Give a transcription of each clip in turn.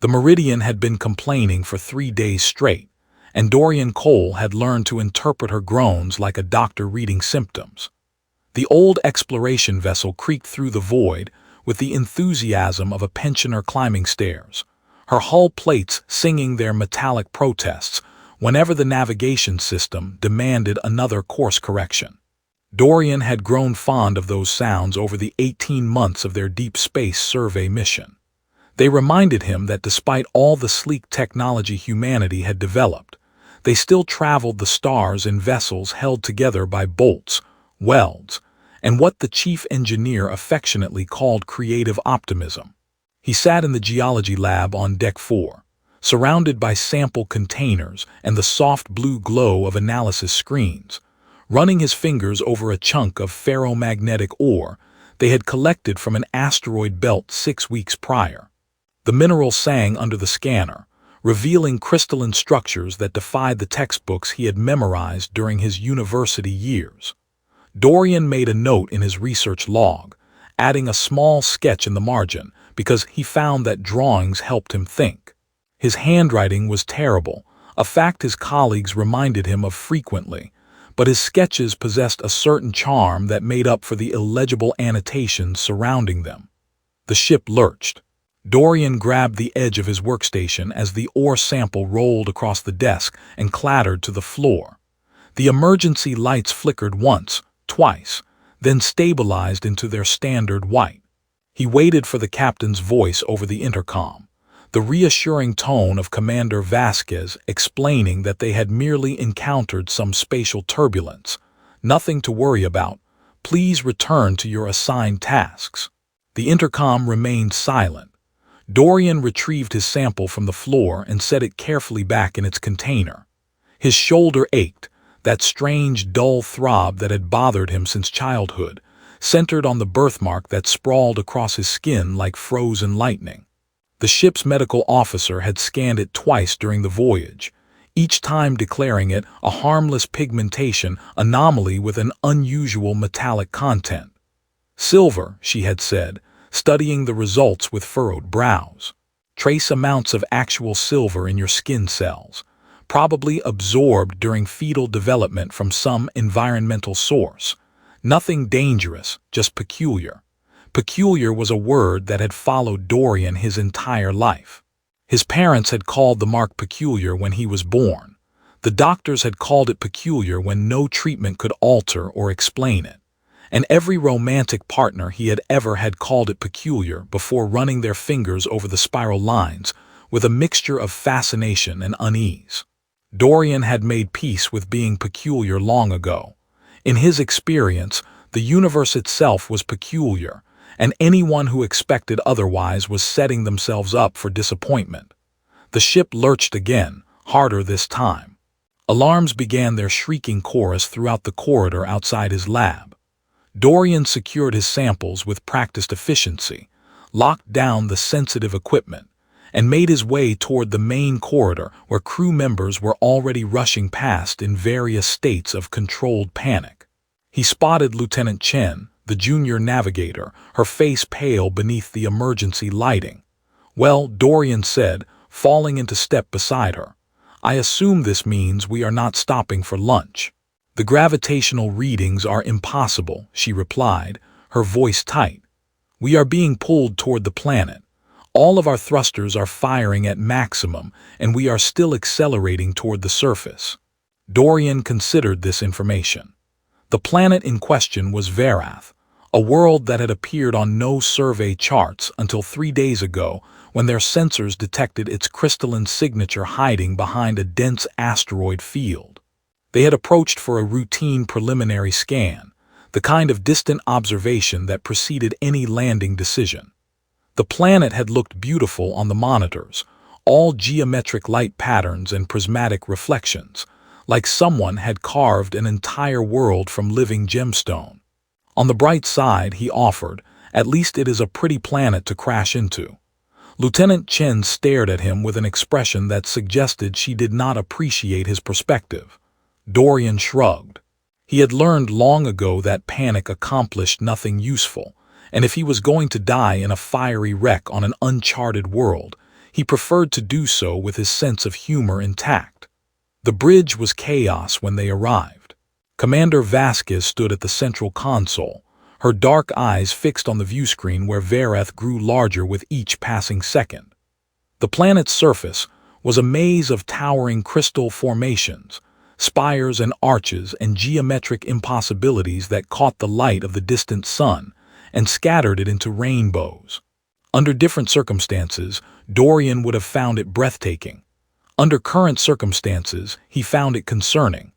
The meridian had been complaining for 3 days straight, and Dorian Cole had learned to interpret her groans like a doctor reading symptoms. The old exploration vessel creaked through the void with the enthusiasm of a pensioner climbing stairs, her hull plates singing their metallic protests whenever the navigation system demanded another course correction. Dorian had grown fond of those sounds over the 18 months of their deep space survey mission. They reminded him that despite all the sleek technology humanity had developed, they still traveled the stars in vessels held together by bolts, welds, and what the chief engineer affectionately called creative optimism. He sat in the geology lab on Deck 4, surrounded by sample containers and the soft blue glow of analysis screens, running his fingers over a chunk of ferromagnetic ore they had collected from an asteroid belt 6 weeks prior. The mineral sang under the scanner, revealing crystalline structures that defied the textbooks he had memorized during his university years. Dorian made a note in his research log, adding a small sketch in the margin because he found that drawings helped him think. His handwriting was terrible, a fact his colleagues reminded him of frequently, but his sketches possessed a certain charm that made up for the illegible annotations surrounding them. The ship lurched. Dorian grabbed the edge of his workstation as the ore sample rolled across the desk and clattered to the floor. The emergency lights flickered once, twice, then stabilized into their standard white. He waited for the captain's voice over the intercom, the reassuring tone of Commander Vasquez explaining that they had merely encountered some spatial turbulence. Nothing to worry about. Please return to your assigned tasks. The intercom remained silent. Dorian retrieved his sample from the floor and set it carefully back in its container. His shoulder ached, that strange, dull throb that had bothered him since childhood, centered on the birthmark that sprawled across his skin like frozen lightning. The ship's medical officer had scanned it twice during the voyage, each time declaring it a harmless pigmentation anomaly with an unusual metallic content. Silver, she had said, studying the results with furrowed brows. Trace amounts of actual silver in your skin cells, probably absorbed during fetal development from some environmental source. Nothing dangerous, just peculiar. Peculiar was a word that had followed Dorian his entire life. His parents had called the mark peculiar when he was born. The doctors had called it peculiar when no treatment could alter or explain it. And every romantic partner he had ever had called it peculiar before running their fingers over the spiral lines with a mixture of fascination and unease. Dorian had made peace with being peculiar long ago. In his experience, the universe itself was peculiar, and anyone who expected otherwise was setting themselves up for disappointment. The ship lurched again, harder this time. Alarms began their shrieking chorus throughout the corridor outside his lab. Dorian secured his samples with practiced efficiency, locked down the sensitive equipment, and made his way toward the main corridor where crew members were already rushing past in various states of controlled panic. He spotted Lieutenant Chen, the junior navigator, her face pale beneath the emergency lighting. "Well," Dorian said, falling into step beside her, "I assume this means we are not stopping for lunch." "The gravitational readings are impossible," she replied, her voice tight. "We are being pulled toward the planet. All of our thrusters are firing at maximum, and we are still accelerating toward the surface." Dorian considered this information. The planet in question was Verath, a world that had appeared on no survey charts until 3 days ago when their sensors detected its crystalline signature hiding behind a dense asteroid field. They had approached for a routine preliminary scan, the kind of distant observation that preceded any landing decision. The planet had looked beautiful on the monitors, all geometric light patterns and prismatic reflections, like someone had carved an entire world from living gemstone. "On the bright side," he offered, "at least it is a pretty planet to crash into." Lieutenant Chen stared at him with an expression that suggested she did not appreciate his perspective. Dorian shrugged. He had learned long ago that panic accomplished nothing useful, and if he was going to die in a fiery wreck on an uncharted world, he preferred to do so with his sense of humor intact. The bridge was chaos when they arrived. Commander Vasquez stood at the central console, her dark eyes fixed on the viewscreen where Verath grew larger with each passing second. The planet's surface was a maze of towering crystal formations, spires and arches and geometric impossibilities that caught the light of the distant sun and scattered it into rainbows. Under different circumstances, Dorian would have found it breathtaking. Under current circumstances, he found it concerning.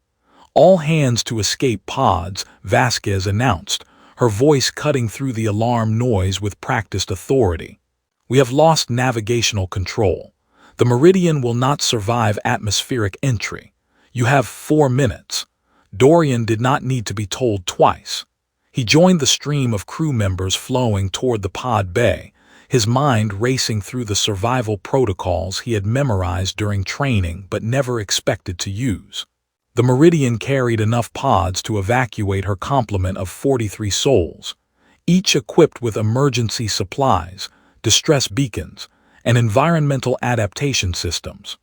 "All hands to escape pods," Vasquez announced, her voice cutting through the alarm noise with practiced authority. "We have lost navigational control. The Meridian will not survive atmospheric entry. You have 4 minutes." Dorian did not need to be told twice. He joined the stream of crew members flowing toward the pod bay, his mind racing through the survival protocols he had memorized during training but never expected to use. The Meridian carried enough pods to evacuate her complement of 43 souls, each equipped with emergency supplies, distress beacons, and environmental adaptation systems.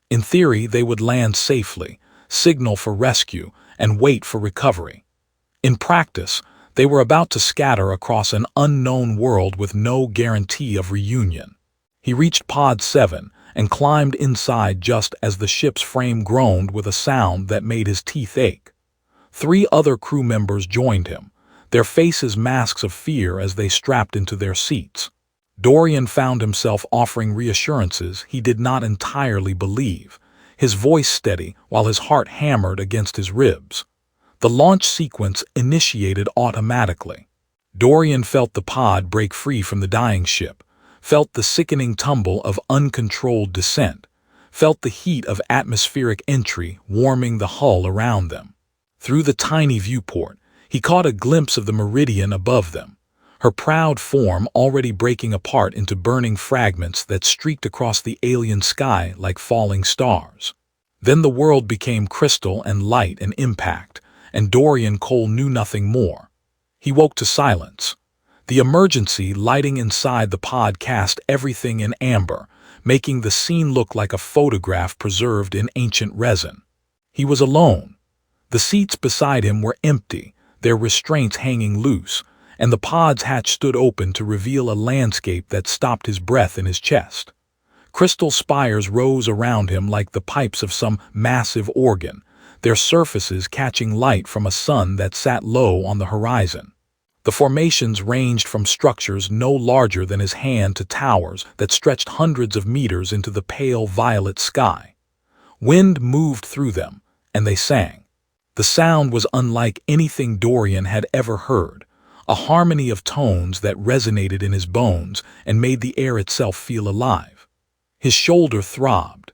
In theory, they would land safely, signal for rescue, and wait for recovery. In practice, they were about to scatter across an unknown world with no guarantee of reunion. He reached Pod 7 and climbed inside just as the ship's frame groaned with a sound that made his teeth ache. 3 other crew members joined him, their faces masks of fear as they strapped into their seats. Dorian found himself offering reassurances he did not entirely believe, his voice steady while his heart hammered against his ribs. The launch sequence initiated automatically. Dorian felt the pod break free from the dying ship, felt the sickening tumble of uncontrolled descent, felt the heat of atmospheric entry warming the hull around them. Through the tiny viewport, he caught a glimpse of the Meridian above them, her proud form already breaking apart into burning fragments that streaked across the alien sky like falling stars. Then the world became crystal and light and impact, and Dorian Cole knew nothing more. He woke to silence. The emergency lighting inside the pod cast everything in amber, making the scene look like a photograph preserved in ancient resin. He was alone. The seats beside him were empty, their restraints hanging loose, and the pod's hatch stood open to reveal a landscape that stopped his breath in his chest. Crystal spires rose around him like the pipes of some massive organ, their surfaces catching light from a sun that sat low on the horizon. The formations ranged from structures no larger than his hand to towers that stretched hundreds of meters into the pale violet sky. Wind moved through them, and they sang. The sound was unlike anything Dorian had ever heard, a harmony of tones that resonated in his bones and made the air itself feel alive. His shoulder throbbed.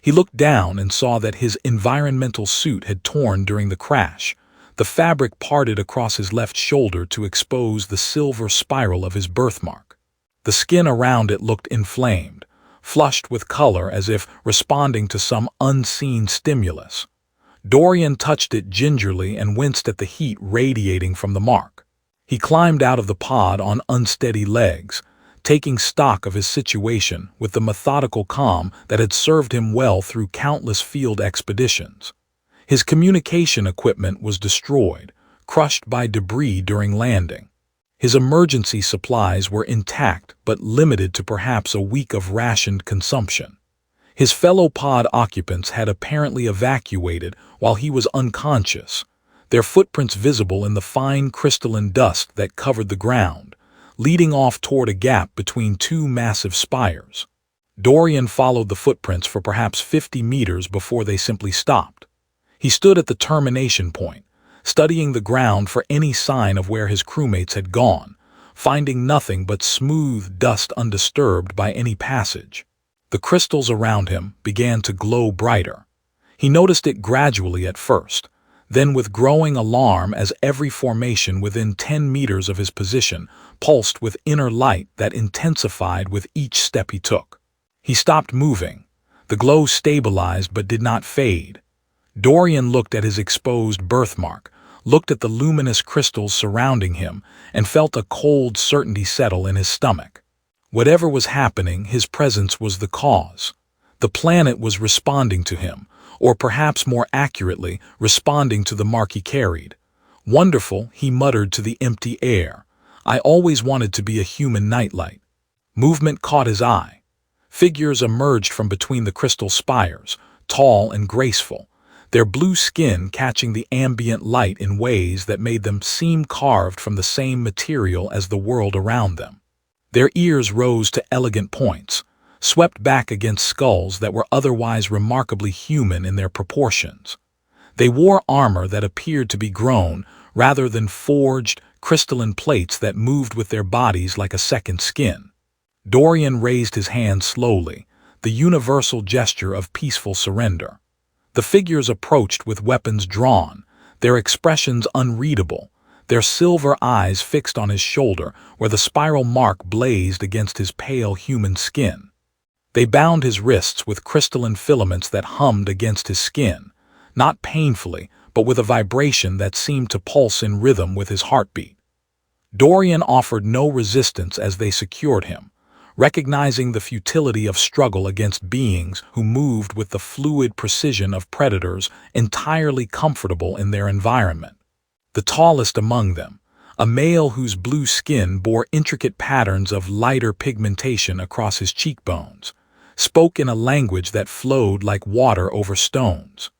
He looked down and saw that his environmental suit had torn during the crash. The fabric parted across his left shoulder to expose the silver spiral of his birthmark. The skin around it looked inflamed, flushed with color as if responding to some unseen stimulus. Dorian touched it gingerly and winced at the heat radiating from the mark. He climbed out of the pod on unsteady legs, taking stock of his situation with the methodical calm that had served him well through countless field expeditions. His communication equipment was destroyed, crushed by debris during landing. His emergency supplies were intact but limited to perhaps a week of rationed consumption. His fellow pod occupants had apparently evacuated while he was unconscious, their footprints visible in the fine crystalline dust that covered the ground, leading off toward a gap between 2 massive spires. Dorian followed the footprints for perhaps 50 meters before they simply stopped. He stood at the termination point, studying the ground for any sign of where his crewmates had gone, finding nothing but smooth dust undisturbed by any passage. The crystals around him began to glow brighter. He noticed it gradually at first, then with growing alarm as every formation within 10 meters of his position pulsed with inner light that intensified with each step he took. He stopped moving. The glow stabilized but did not fade. Dorian looked at his exposed birthmark, looked at the luminous crystals surrounding him, and felt a cold certainty settle in his stomach. Whatever was happening, his presence was the cause. The planet was responding to him, or perhaps more accurately, responding to the mark he carried. Wonderful, he muttered to the empty air. I always wanted to be a human nightlight. Movement caught his eye. Figures emerged from between the crystal spires, tall and graceful, their blue skin catching the ambient light in ways that made them seem carved from the same material as the world around them. Their ears rose to elegant points, swept back against skulls that were otherwise remarkably human in their proportions. They wore armor that appeared to be grown, rather than forged, crystalline plates that moved with their bodies like a second skin. Dorian raised his hand slowly, the universal gesture of peaceful surrender. The figures approached with weapons drawn, their expressions unreadable, their silver eyes fixed on his shoulder where the spiral mark blazed against his pale human skin. They bound his wrists with crystalline filaments that hummed against his skin, not painfully, but with a vibration that seemed to pulse in rhythm with his heartbeat. Dorian offered no resistance as they secured him, recognizing the futility of struggle against beings who moved with the fluid precision of predators entirely comfortable in their environment. The tallest among them, a male whose blue skin bore intricate patterns of lighter pigmentation across his cheekbones, spoke in a language that flowed like water over stones.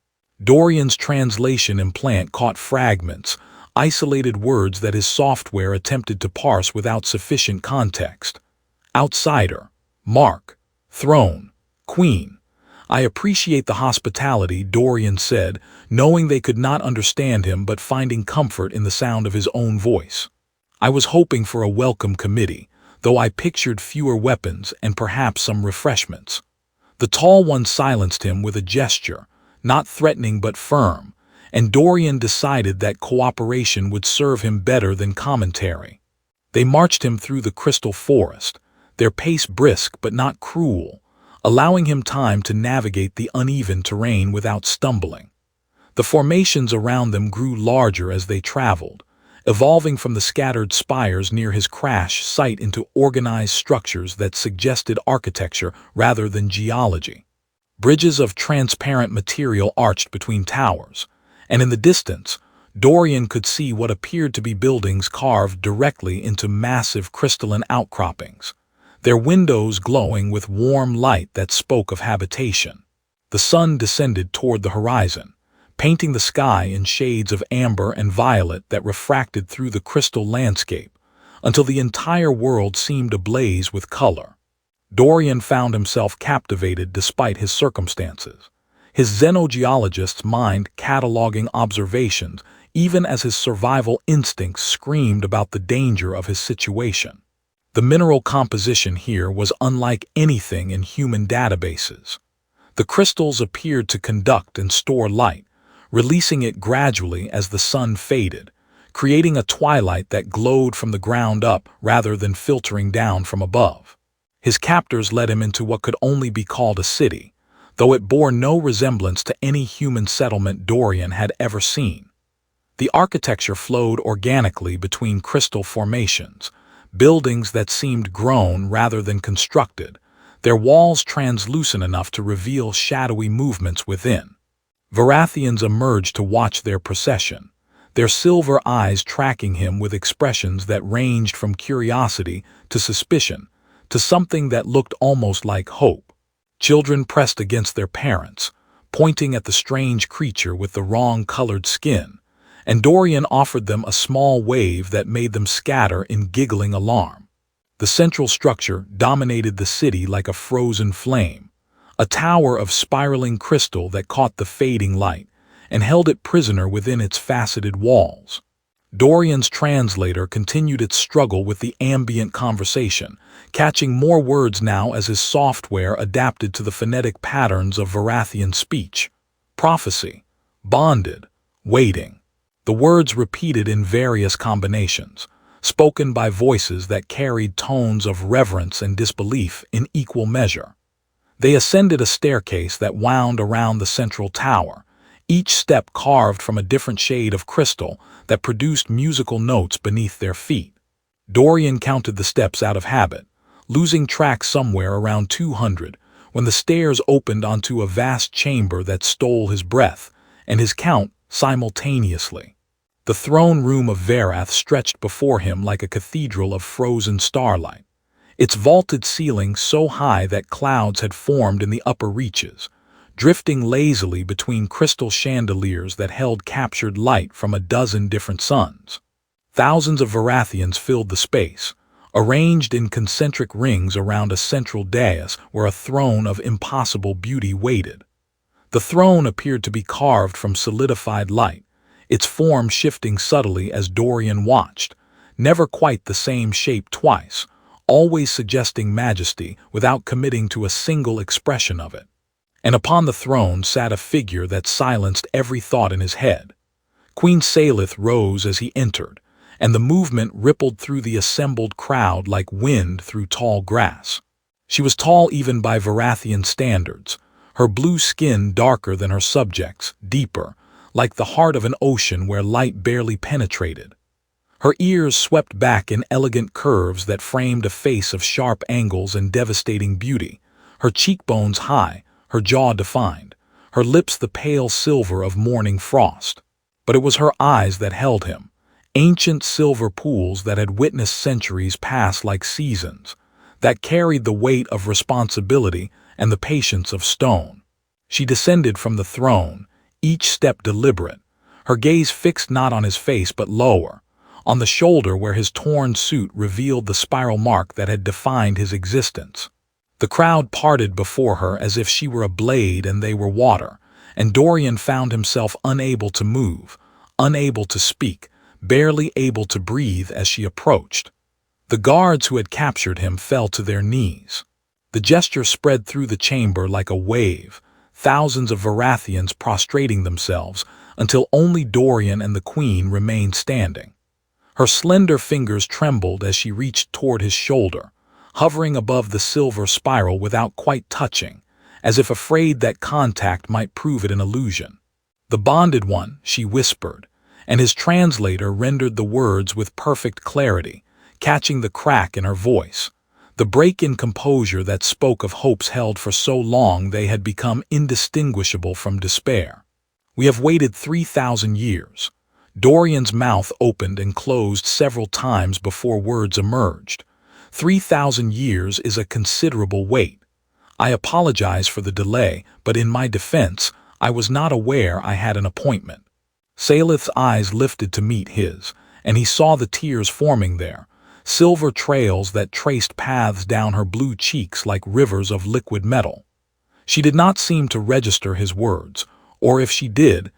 Dorian's translation implant caught fragments, isolated words that his software attempted to parse without sufficient context. Outsider, mark, throne, queen. I appreciate the hospitality, Dorian said, knowing they could not understand him but finding comfort in the sound of his own voice. I was hoping for a welcome committee, though I pictured fewer weapons and perhaps some refreshments. The tall one silenced him with a gesture, not threatening but firm, and Dorian decided that cooperation would serve him better than commentary. They marched him through the crystal forest, their pace brisk but not cruel, allowing him time to navigate the uneven terrain without stumbling. The formations around them grew larger as they traveled, evolving from the scattered spires near his crash site into organized structures that suggested architecture rather than geology. Bridges of transparent material arched between towers, and in the distance, Dorian could see what appeared to be buildings carved directly into massive crystalline outcroppings, their windows glowing with warm light that spoke of habitation. The sun descended toward the horizon, painting the sky in shades of amber and violet that refracted through the crystal landscape, until the entire world seemed ablaze with color. Dorian found himself captivated despite his circumstances, his xenogeologist's mind cataloging observations even as his survival instincts screamed about the danger of his situation. The mineral composition here was unlike anything in human databases. The crystals appeared to conduct and store light, releasing it gradually as the sun faded, creating a twilight that glowed from the ground up rather than filtering down from above. His captors led him into what could only be called a city, though it bore no resemblance to any human settlement Dorian had ever seen. The architecture flowed organically between crystal formations, buildings that seemed grown rather than constructed, their walls translucent enough to reveal shadowy movements within. Verathians emerged to watch their procession, their silver eyes tracking him with expressions that ranged from curiosity to suspicion, to something that looked almost like hope. Children pressed against their parents, pointing at the strange creature with the wrong-colored skin, and Dorian offered them a small wave that made them scatter in giggling alarm. The central structure dominated the city like a frozen flame, a tower of spiraling crystal that caught the fading light and held it prisoner within its faceted walls. Dorian's translator continued its struggle with the ambient conversation, catching more words now as his software adapted to the phonetic patterns of Verathian speech. Prophecy, bonded, waiting. The words repeated in various combinations, spoken by voices that carried tones of reverence and disbelief in equal measure. They ascended a staircase that wound around the central tower, each step carved from a different shade of crystal that produced musical notes beneath their feet. Dorian counted the steps out of habit, losing track somewhere around 200, when the stairs opened onto a vast chamber that stole his breath and his count simultaneously. The throne room of Verath stretched before him like a cathedral of frozen starlight, its vaulted ceiling so high that clouds had formed in the upper reaches, drifting lazily between crystal chandeliers that held captured light from a dozen different suns. Thousands of Verathians filled the space, arranged in concentric rings around a central dais where a throne of impossible beauty waited. The throne appeared to be carved from solidified light, its form shifting subtly as Dorian watched, never quite the same shape twice, always suggesting majesty without committing to a single expression of it. And upon the throne sat a figure that silenced every thought in his head. Queen Seylith rose as he entered, and the movement rippled through the assembled crowd like wind through tall grass. She was tall even by Verathian standards, her blue skin darker than her subjects, deeper, like the heart of an ocean where light barely penetrated. Her ears swept back in elegant curves that framed a face of sharp angles and devastating beauty, her cheekbones high, her jaw defined, her lips the pale silver of morning frost. But it was her eyes that held him, ancient silver pools that had witnessed centuries pass like seasons, that carried the weight of responsibility and the patience of stone. She descended from the throne, each step deliberate, her gaze fixed not on his face but lower, on the shoulder where his torn suit revealed the spiral mark that had defined his existence. The crowd parted before her as if she were a blade and they were water, and Dorian found himself unable to move, unable to speak, barely able to breathe as she approached. The guards who had captured him fell to their knees. The gesture spread through the chamber like a wave, thousands of Verathians prostrating themselves until only Dorian and the Queen remained standing. Her slender fingers trembled as she reached toward his shoulder, hovering above the silver spiral without quite touching, as if afraid that contact might prove it an illusion. "The bonded one," she whispered, and his translator rendered the words with perfect clarity, catching the crack in her voice, the break in composure that spoke of hopes held for so long they had become indistinguishable from despair. "We have waited 3,000 years. Dorian's mouth opened and closed several times before words emerged. 3,000 years is a considerable wait. I apologize for the delay, but in my defense, I was not aware I had an appointment." Seylith's eyes lifted to meet his, and he saw the tears forming there, silver trails that traced paths down her blue cheeks like rivers of liquid metal. She did not seem to register his words, or if she did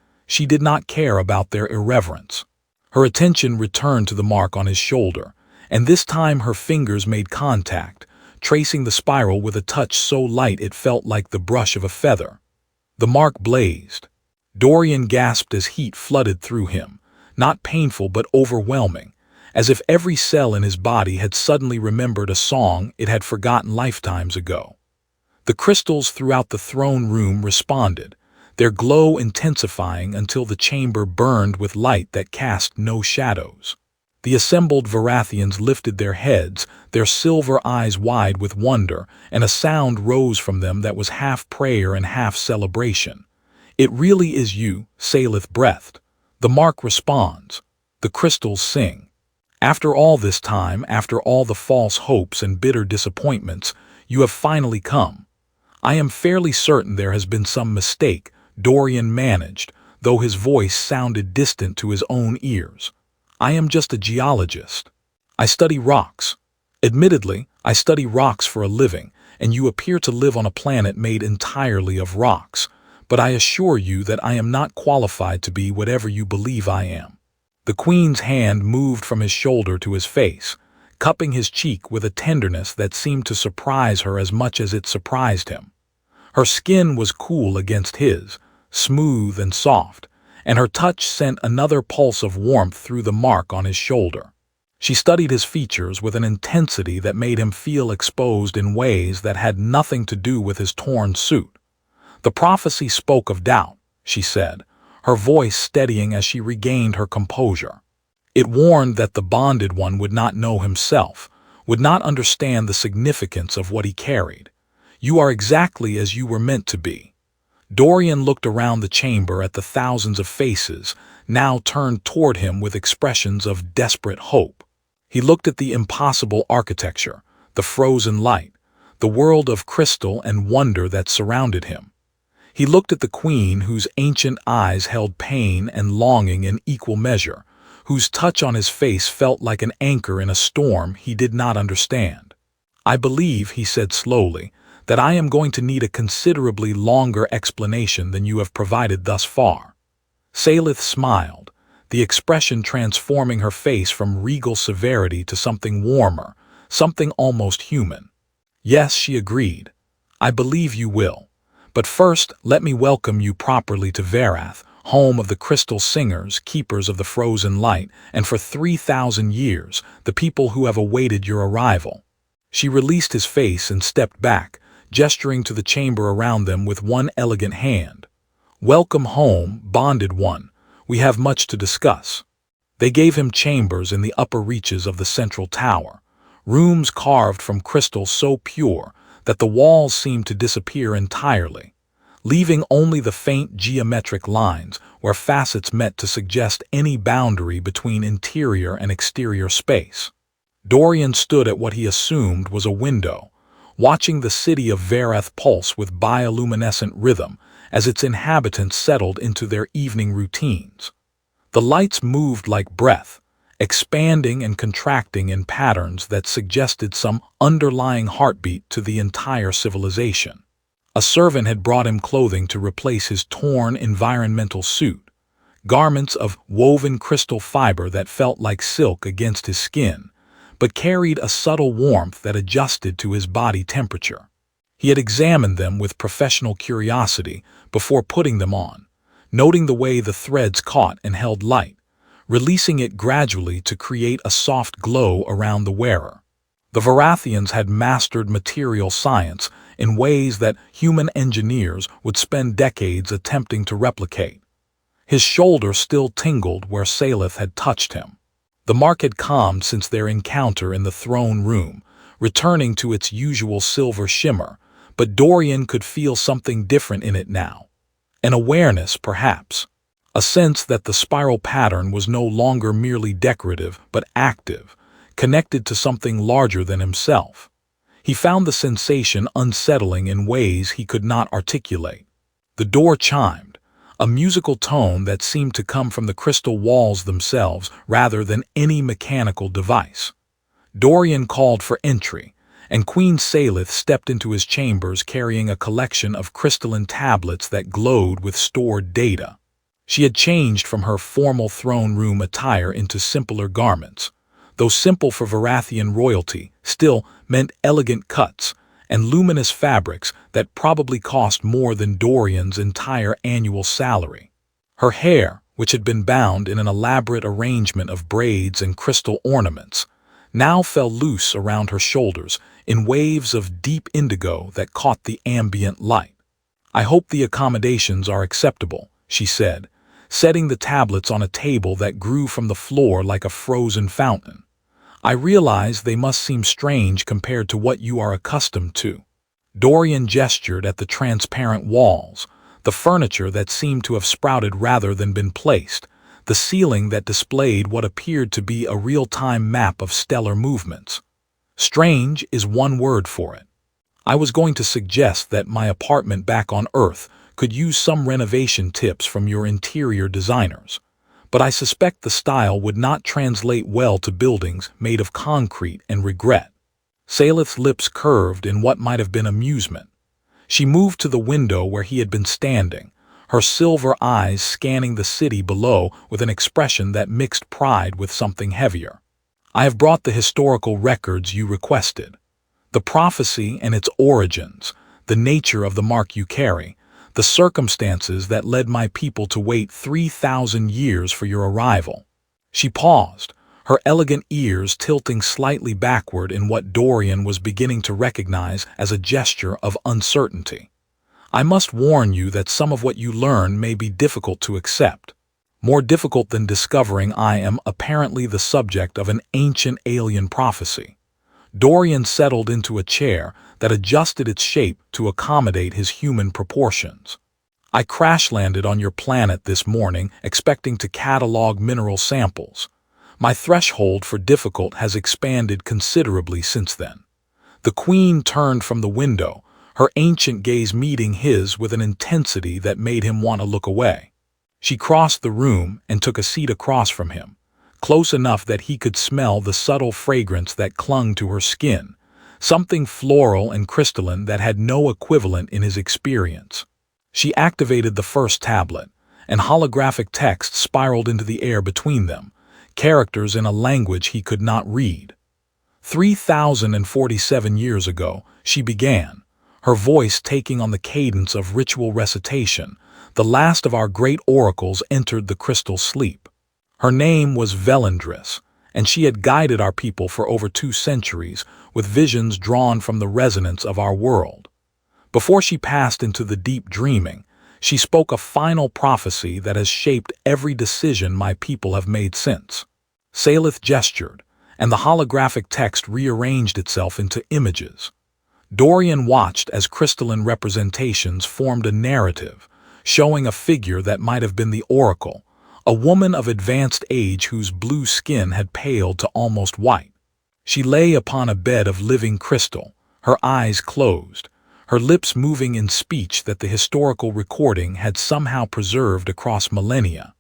not care about their irreverence. Her attention returned to the mark on his shoulder, and this time her fingers made contact, tracing the spiral with a touch so light it felt like the brush of a feather. The mark blazed. Dorian gasped as heat flooded through him, not painful but overwhelming, as if every cell in his body had suddenly remembered a song it had forgotten lifetimes ago. The crystals throughout the throne room responded, their glow intensifying until the chamber burned with light that cast no shadows. The assembled Verathians lifted their heads, their silver eyes wide with wonder, and a sound rose from them that was half prayer and half celebration. "It really is you," Seylith breathed. "The mark responds. The crystals sing. After all this time, after all the false hopes and bitter disappointments, you have finally come. I am fairly certain there has been some mistake," Dorian managed, though his voice sounded distant to his own ears. "I am just a geologist. I study rocks. Admittedly, I study rocks for a living, and you appear to live on a planet made entirely of rocks, but I assure you that I am not qualified to be whatever you believe I am." The Queen's hand moved from his shoulder to his face, cupping his cheek with a tenderness that seemed to surprise her as much as it surprised him. Her skin was cool against his, smooth and soft, and her touch sent another pulse of warmth through the mark on his shoulder. She studied his features with an intensity that made him feel exposed in ways that had nothing to do with his torn suit. "The prophecy spoke of doubt," she said, her voice steadying as she regained her composure. "It warned that the bonded one would not know himself, would not understand the significance of what he carried. You are exactly as you were meant to be. Dorian looked around the chamber at the thousands of faces, now turned toward him with expressions of desperate hope. He looked at the impossible architecture, the frozen light, the world of crystal and wonder that surrounded him. He looked at the queen whose ancient eyes held pain and longing in equal measure, whose touch on his face felt like an anchor in a storm he did not understand. "I believe," he said slowly, "that I am going to need a considerably longer explanation than you have provided thus far." Seylith smiled, the expression transforming her face from regal severity to something warmer, something almost human. "Yes," she agreed, "I believe you will. But first, let me welcome you properly to Verath, home of the crystal singers, keepers of the frozen light, and for 3,000 years, the people who have awaited your arrival." She released his face and stepped back, gesturing to the chamber around them with one elegant hand. "Welcome home, bonded one. We have much to discuss." They gave him chambers in the upper reaches of the central tower, rooms carved from crystal so pure that the walls seemed to disappear entirely, leaving only the faint geometric lines where facets met to suggest any boundary between interior and exterior space. Dorian stood at what he assumed was a window, watching the city of Verath pulse with bioluminescent rhythm as its inhabitants settled into their evening routines. The lights moved like breath, expanding and contracting in patterns that suggested some underlying heartbeat to the entire civilization. A servant had brought him clothing to replace his torn environmental suit, garments of woven crystal fiber that felt like silk against his skin, but carried a subtle warmth that adjusted to his body temperature. He had examined them with professional curiosity before putting them on, noting the way the threads caught and held light, releasing it gradually to create a soft glow around the wearer. The Verathians had mastered material science in ways that human engineers would spend decades attempting to replicate. His shoulder still tingled where Seylith had touched him. The mark had calmed since their encounter in the throne room, returning to its usual silver shimmer, but Dorian could feel something different in it now. An awareness, perhaps. A sense that the spiral pattern was no longer merely decorative but active, connected to something larger than himself. He found the sensation unsettling in ways he could not articulate. The door chimed, a musical tone that seemed to come from the crystal walls themselves rather than any mechanical device. Dorian called for entry, and Queen Seylith stepped into his chambers carrying a collection of crystalline tablets that glowed with stored data. She had changed from her formal throne room attire into simpler garments. Though simple for Verathian royalty, still meant elegant cuts and luminous fabrics that probably cost more than Dorian's entire annual salary. Her hair, which had been bound in an elaborate arrangement of braids and crystal ornaments, now fell loose around her shoulders in waves of deep indigo that caught the ambient light. "I hope the accommodations are acceptable," she said, setting the tablets on a table that grew from the floor like a frozen fountain. "I realize they must seem strange compared to what you are accustomed to." Dorian gestured at the transparent walls, the furniture that seemed to have sprouted rather than been placed, the ceiling that displayed what appeared to be a real-time map of stellar movements. "Strange is one word for it. I was going to suggest that my apartment back on Earth could use some renovation tips from your interior designers, but I suspect the style would not translate well to buildings made of concrete and regret." Seylith's lips curved in what might have been amusement. She moved to the window where he had been standing, her silver eyes scanning the city below with an expression that mixed pride with something heavier. "I have brought the historical records you requested. The prophecy and its origins, the nature of the mark you carry, the circumstances that led my people to wait 3,000 years for your arrival." She paused, her elegant ears tilting slightly backward in what Dorian was beginning to recognize as a gesture of uncertainty. "I must warn you that some of what you learn may be difficult to accept. More difficult than discovering I am apparently the subject of an ancient alien prophecy." Dorian settled into a chair that adjusted its shape to accommodate his human proportions. I crash-landed on your planet this morning expecting to catalog mineral samples. My threshold for difficult has expanded considerably since then. The Queen turned from the window, her ancient gaze meeting his with an intensity that made him want to look away. She crossed the room and took a seat across from him, close enough that he could smell the subtle fragrance that clung to her skin, something floral and crystalline that had no equivalent in his experience. She activated the first tablet, and holographic text spiraled into the air between them, characters in a language he could not read. 3,047 years ago, she began, her voice taking on the cadence of ritual recitation. The last of our great oracles entered the crystal sleep. Her name was Verath, and she had guided our people for over 2 centuries with visions drawn from the resonance of our world. Before she passed into the deep dreaming, she spoke a final prophecy that has shaped every decision my people have made since. Seylith gestured, and the holographic text rearranged itself into images. Dorian watched as crystalline representations formed a narrative, showing a figure that might have been the oracle, a woman of advanced age whose blue skin had paled to almost white. She lay upon a bed of living crystal, her eyes closed, her lips moving in speech that the historical recording had somehow preserved across millennia.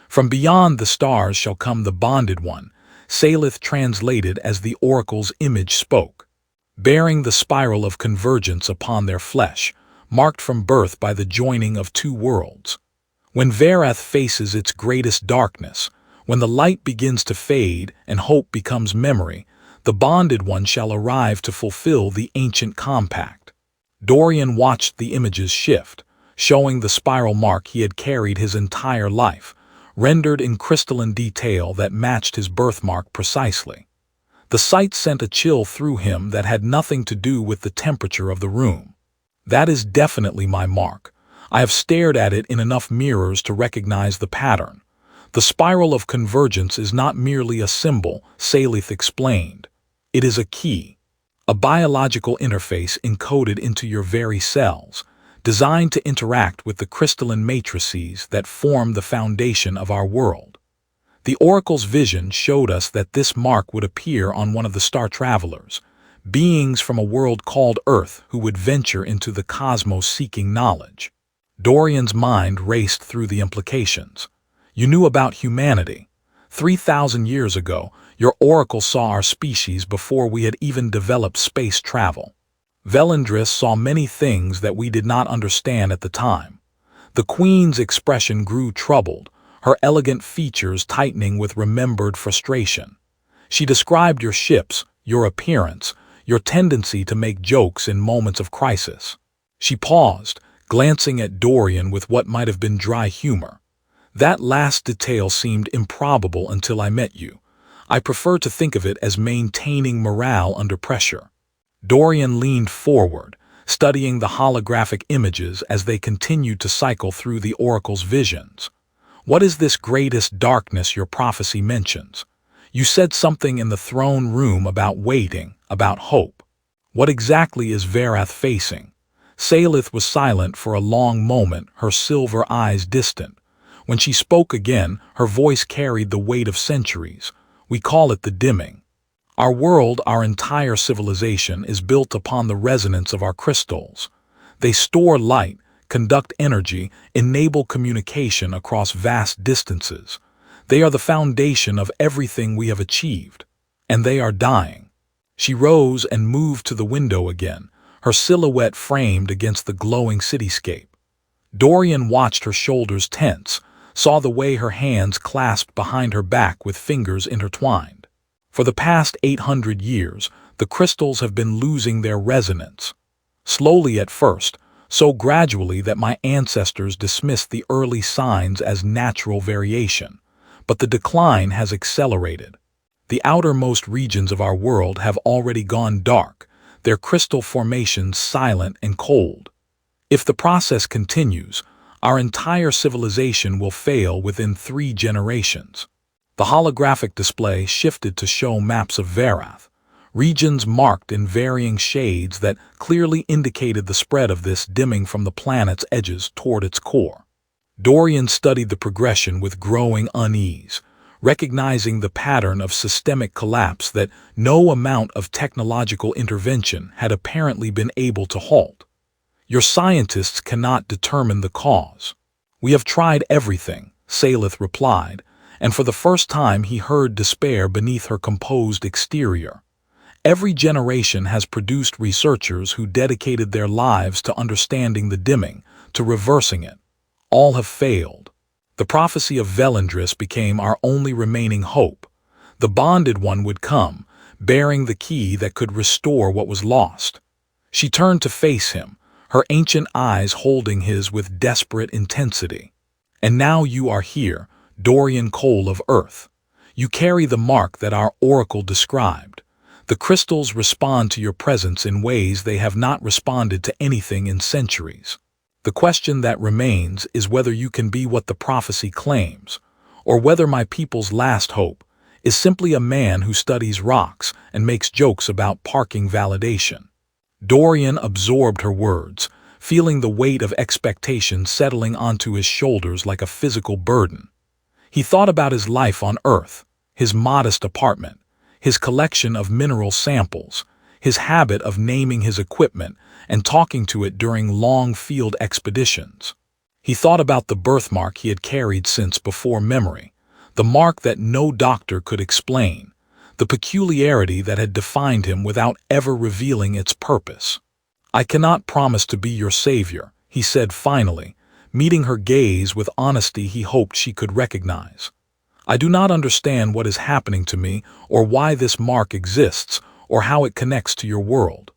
From beyond the stars shall come the bonded one, Seylith translated as the oracle's image spoke, bearing the spiral of convergence upon their flesh, marked from birth by the joining of 2 worlds. When Verath faces its greatest darkness, when the light begins to fade and hope becomes memory, the bonded one shall arrive to fulfill the ancient compact. Dorian watched the images shift, showing the spiral mark he had carried his entire life, rendered in crystalline detail that matched his birthmark precisely. The sight sent a chill through him that had nothing to do with the temperature of the room. That is definitely my mark. I have stared at it in enough mirrors to recognize the pattern. The spiral of convergence is not merely a symbol, Seylith explained. It is a key, a biological interface encoded into your very cells, designed to interact with the crystalline matrices that form the foundation of our world. The oracle's vision showed us that this mark would appear on one of the star travelers, beings from a world called Earth who would venture into the cosmos seeking knowledge. Dorian's mind raced through the implications. You knew about humanity. 3,000 years ago, your oracle saw our species before we had even developed space travel. Verath saw many things that we did not understand at the time. The Queen's expression grew troubled, her elegant features tightening with remembered frustration. She described your ships, your appearance, your tendency to make jokes in moments of crisis. She paused, glancing at Dorian with what might have been dry humor. That last detail seemed improbable until I met you. I prefer to think of it as maintaining morale under pressure. Dorian leaned forward, studying the holographic images as they continued to cycle through the oracle's visions. What is this greatest darkness your prophecy mentions? You said something in the throne room about waiting, about hope. What exactly is Verath facing? Seylith was silent for a long moment, her silver eyes distant. When she spoke again, her voice carried the weight of centuries. We call it the dimming. Our world, our entire civilization, is built upon the resonance of our crystals. They store light, conduct energy, enable communication across vast distances. They are the foundation of everything we have achieved. And they are dying. She rose and moved to the window again, her silhouette framed against the glowing cityscape. Dorian watched her shoulders tense, saw the way her hands clasped behind her back with fingers intertwined. For the past 800 years, the crystals have been losing their resonance. Slowly at first, so gradually that my ancestors dismissed the early signs as natural variation. But the decline has accelerated. The outermost regions of our world have already gone dark, their crystal formations silent and cold. If the process continues, our entire civilization will fail within 3 generations. The holographic display shifted to show maps of Verath, regions marked in varying shades that clearly indicated the spread of this dimming from the planet's edges toward its core. Dorian studied the progression with growing unease, recognizing the pattern of systemic collapse that no amount of technological intervention had apparently been able to halt. Your scientists cannot determine the cause. We have tried everything, Seylith replied, and for the first time he heard despair beneath her composed exterior. Every generation has produced researchers who dedicated their lives to understanding the dimming, to reversing it. All have failed. The prophecy of Velindris became our only remaining hope. The bonded one would come, bearing the key that could restore what was lost. She turned to face him, her ancient eyes holding his with desperate intensity. And now you are here, Dorian Cole of Earth. You carry the mark that our oracle described. The crystals respond to your presence in ways they have not responded to anything in centuries. The question that remains is whether you can be what the prophecy claims, or whether my people's last hope is simply a man who studies rocks and makes jokes about parking validation. Dorian absorbed her words, feeling the weight of expectation settling onto his shoulders like a physical burden. He thought about his life on Earth, his modest apartment, his collection of mineral samples, his habit of naming his equipment and talking to it during long field expeditions. He thought about the birthmark he had carried since before memory, the mark that no doctor could explain, the peculiarity that had defined him without ever revealing its purpose. I cannot promise to be your savior, he said finally, meeting her gaze with honesty he hoped she could recognize. I do not understand what is happening to me or why this mark exists or how it connects to your world.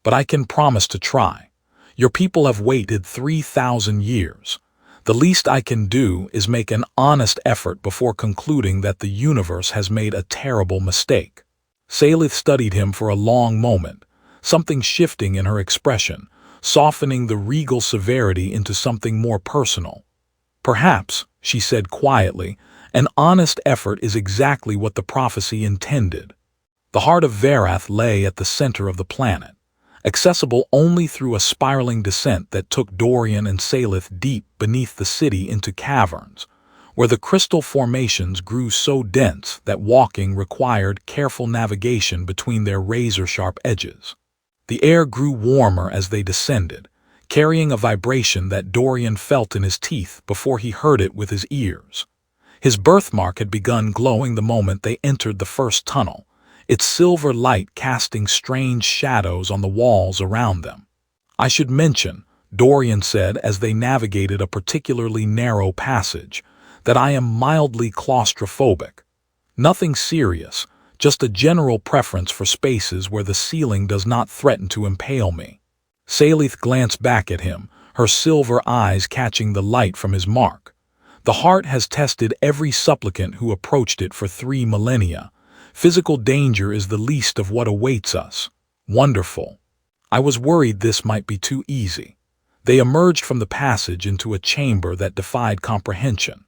But I can promise to try. Your people have waited 3,000 years. The least I can do is make an honest effort before concluding that the universe has made a terrible mistake. Seylith studied him for a long moment, something shifting in her expression, softening the regal severity into something more personal. Perhaps, she said quietly, an honest effort is exactly what the prophecy intended. The heart of Verath lay at the center of the planet, accessible only through a spiraling descent that took Dorian and Seylith deep beneath the city into caverns, where the crystal formations grew so dense that walking required careful navigation between their razor-sharp edges. The air grew warmer as they descended, carrying a vibration that Dorian felt in his teeth before he heard it with his ears. His birthmark had begun glowing the moment they entered the first tunnel, its silver light casting strange shadows on the walls around them. I should mention, Dorian said as they navigated a particularly narrow passage, that I am mildly claustrophobic. Nothing serious, just a general preference for spaces where the ceiling does not threaten to impale me. Seylith glanced back at him, her silver eyes catching the light from his mark. The heart has tested every supplicant who approached it for 3 millennia. Physical danger is the least of what awaits us. Wonderful. I was worried this might be too easy. They emerged from the passage into a chamber that defied comprehension.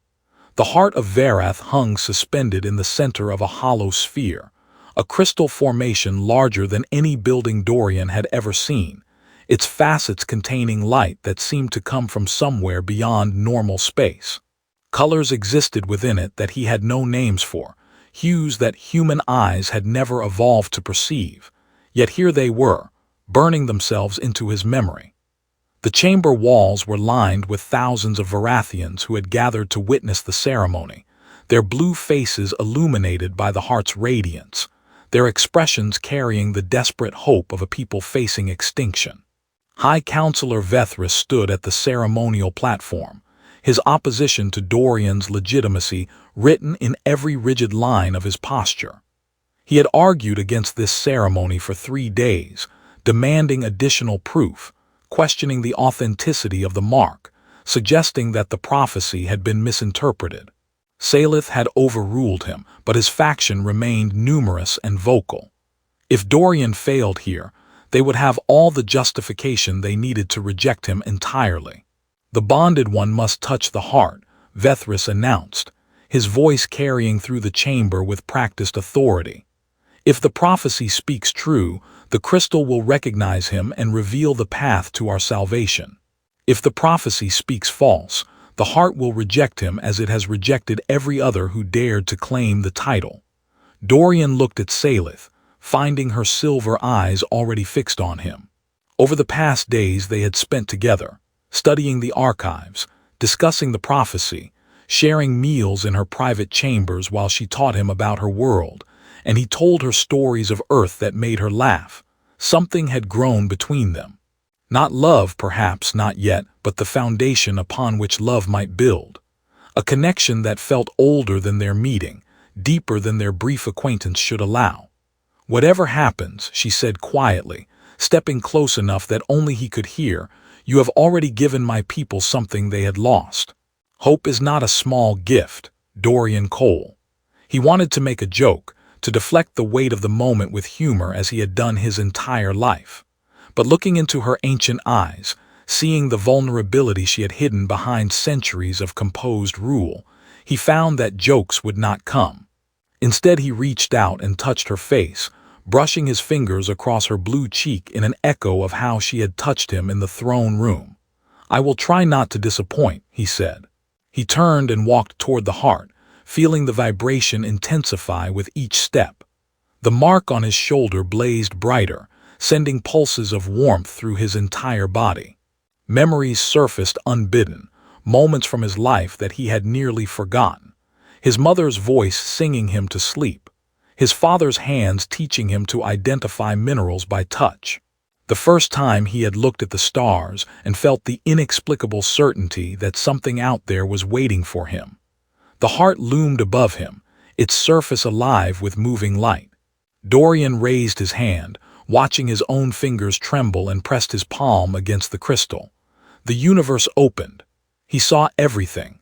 The heart of Verath hung suspended in the center of a hollow sphere, a crystal formation larger than any building Dorian had ever seen, its facets containing light that seemed to come from somewhere beyond normal space. Colors existed within it that he had no names for, hues that human eyes had never evolved to perceive, yet here they were, burning themselves into his memory. The chamber walls were lined with thousands of Verathians who had gathered to witness the ceremony, their blue faces illuminated by the heart's radiance, their expressions carrying the desperate hope of a people facing extinction. High Counselor Verath stood at the ceremonial platform, his opposition to Dorian's legitimacy written in every rigid line of his posture. He had argued against this ceremony for 3 days, demanding additional proof, questioning the authenticity of the mark, suggesting that the prophecy had been misinterpreted. Seylith had overruled him, but his faction remained numerous and vocal. If Dorian failed here, they would have all the justification they needed to reject him entirely. The bonded one must touch the heart, Verath announced, his voice carrying through the chamber with practiced authority. If the prophecy speaks true, the crystal will recognize him and reveal the path to our salvation. If the prophecy speaks false, the heart will reject him as it has rejected every other who dared to claim the title. Dorian looked at Seylith, finding her silver eyes already fixed on him. Over the past days they had spent together, studying the archives, discussing the prophecy, sharing meals in her private chambers while she taught him about her world, and he told her stories of Earth that made her laugh. Something had grown between them. Not love, perhaps, not yet, but the foundation upon which love might build. A connection that felt older than their meeting, deeper than their brief acquaintance should allow. "Whatever happens," she said quietly, stepping close enough that only he could hear, "you have already given my people something they had lost." Hope is not a small gift. Dorian Cole. He wanted to make a joke, to deflect the weight of the moment with humor as he had done his entire life. But looking into her ancient eyes, seeing the vulnerability she had hidden behind centuries of composed rule, he found that jokes would not come. Instead he reached out and touched her face, brushing his fingers across her blue cheek in an echo of how she had touched him in the throne room. "I will try not to disappoint," he said. He turned and walked toward the heart, feeling the vibration intensify with each step. The mark on his shoulder blazed brighter, sending pulses of warmth through his entire body. Memories surfaced unbidden, moments from his life that he had nearly forgotten. His mother's voice singing him to sleep. His father's hands teaching him to identify minerals by touch. The first time he had looked at the stars and felt the inexplicable certainty that something out there was waiting for him. The heart loomed above him, its surface alive with moving light. Dorian raised his hand, watching his own fingers tremble, and pressed his palm against the crystal. The universe opened. He saw everything.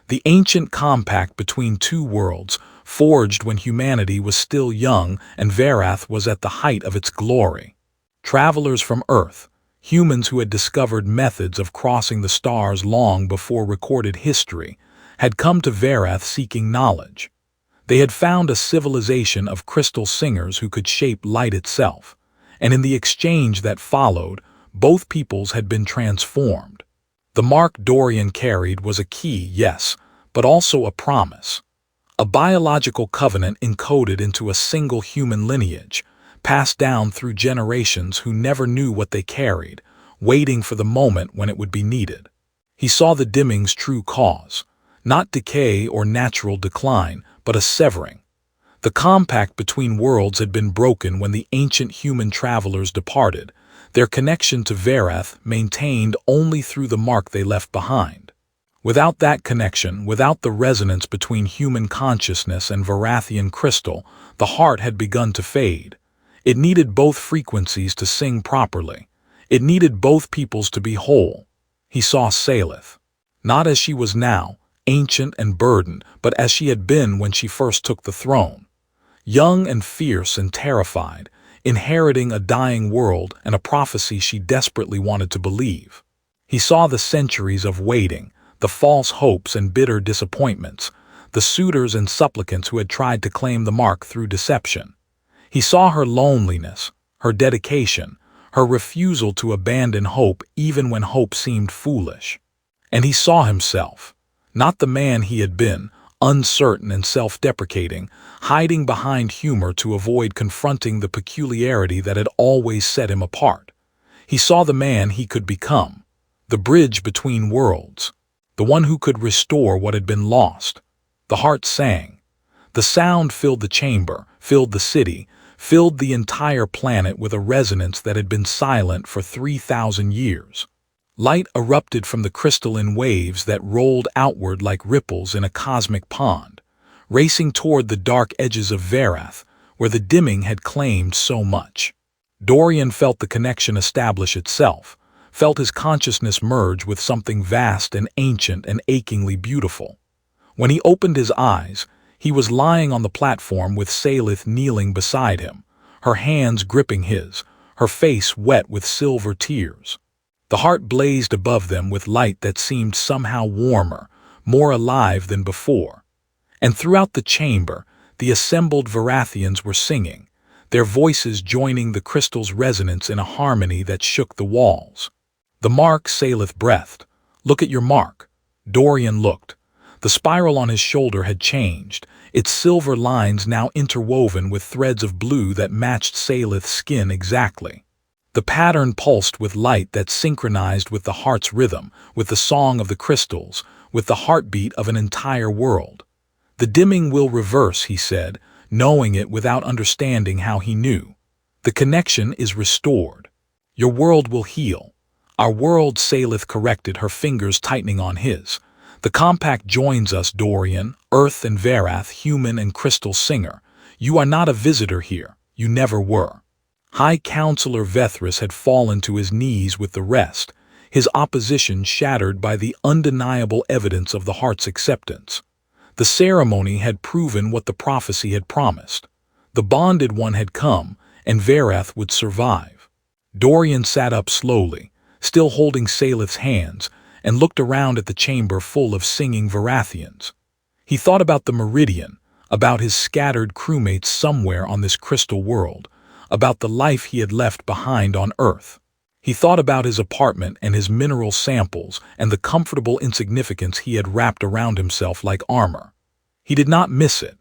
The ancient compact between two worlds, forged when humanity was still young and Verath was at the height of its glory. Travelers from Earth, humans who had discovered methods of crossing the stars long before recorded history, had come to Verath seeking knowledge. They had found a civilization of crystal singers who could shape light itself, and in the exchange that followed, both peoples had been transformed. The mark Dorian carried was a key, yes, but also a promise. A biological covenant encoded into a single human lineage, passed down through generations who never knew what they carried, waiting for the moment when it would be needed. He saw the dimming's true cause, not decay or natural decline, but a severing. The compact between worlds had been broken when the ancient human travelers departed, their connection to Verath maintained only through the mark they left behind. Without that connection, without the resonance between human consciousness and Verathian crystal, the heart had begun to fade. It needed both frequencies to sing properly. It needed both peoples to be whole. He saw Seylith, not as she was now, ancient and burdened, but as she had been when she first took the throne. Young and fierce and terrified, inheriting a dying world and a prophecy she desperately wanted to believe. He saw the centuries of waiting, the false hopes and bitter disappointments, the suitors and supplicants who had tried to claim the mark through deception. He saw her loneliness, her dedication, her refusal to abandon hope even when hope seemed foolish. And he saw himself, not the man he had been, uncertain and self-deprecating, hiding behind humor to avoid confronting the peculiarity that had always set him apart. He saw the man he could become, the bridge between worlds, the one who could restore what had been lost. The heart sang. The sound filled the chamber, filled the city, filled the entire planet with a resonance that had been silent for 3,000 years. Light erupted from the crystalline waves that rolled outward like ripples in a cosmic pond, racing toward the dark edges of Verath, where the dimming had claimed so much. Dorian felt the connection establish itself, felt his consciousness merge with something vast and ancient and achingly beautiful. When he opened his eyes, he was lying on the platform with Seylith kneeling beside him, her hands gripping his, her face wet with silver tears. The heart blazed above them with light that seemed somehow warmer, more alive than before. And throughout the chamber, the assembled Verathians were singing, their voices joining the crystal's resonance in a harmony that shook the walls. "The mark," Seylith breathed. "Look at your mark." Dorian looked. The spiral on his shoulder had changed, its silver lines now interwoven with threads of blue that matched Seylith's skin exactly. The pattern pulsed with light that synchronized with the heart's rhythm, with the song of the crystals, with the heartbeat of an entire world. "The dimming will reverse," he said, knowing it without understanding how he knew. "The connection is restored. Your world will heal." "Our world," Seylith corrected, her fingers tightening on his. "The compact joins us, Dorian, Earth and Verath, human and crystal singer. You are not a visitor here. You never were." High Counselor Verath had fallen to his knees with the rest, his opposition shattered by the undeniable evidence of the heart's acceptance. The ceremony had proven what the prophecy had promised. The bonded one had come, and Verath would survive. Dorian sat up slowly, still holding Seylith's hands, and looked around at the chamber full of singing Verathians. He thought about the Meridian, about his scattered crewmates somewhere on this crystal world, about the life he had left behind on Earth. He thought about his apartment and his mineral samples and the comfortable insignificance he had wrapped around himself like armor. He did not miss it.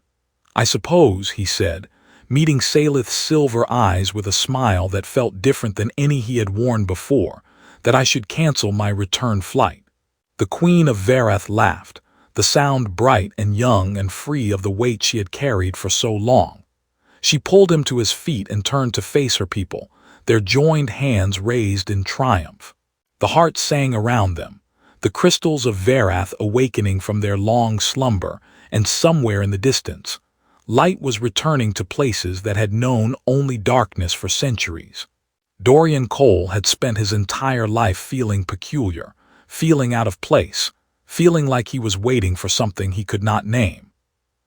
"I suppose," he said, meeting Seylith's silver eyes with a smile that felt different than any he had worn before, "that I should cancel my return flight." The Queen of Verath laughed, the sound bright and young and free of the weight she had carried for so long. She pulled him to his feet and turned to face her people, their joined hands raised in triumph. The heart sang around them, the crystals of Verath awakening from their long slumber, and somewhere in the distance, light was returning to places that had known only darkness for centuries. Dorian Cole had spent his entire life feeling peculiar, feeling out of place, feeling like he was waiting for something he could not name.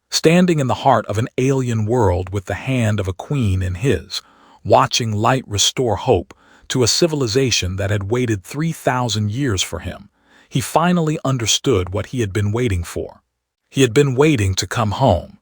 Standing in the heart of an alien world with the hand of a queen in his, watching light restore hope to a civilization that had waited 3,000 years for him, he finally understood what he had been waiting for. He had been waiting to come home,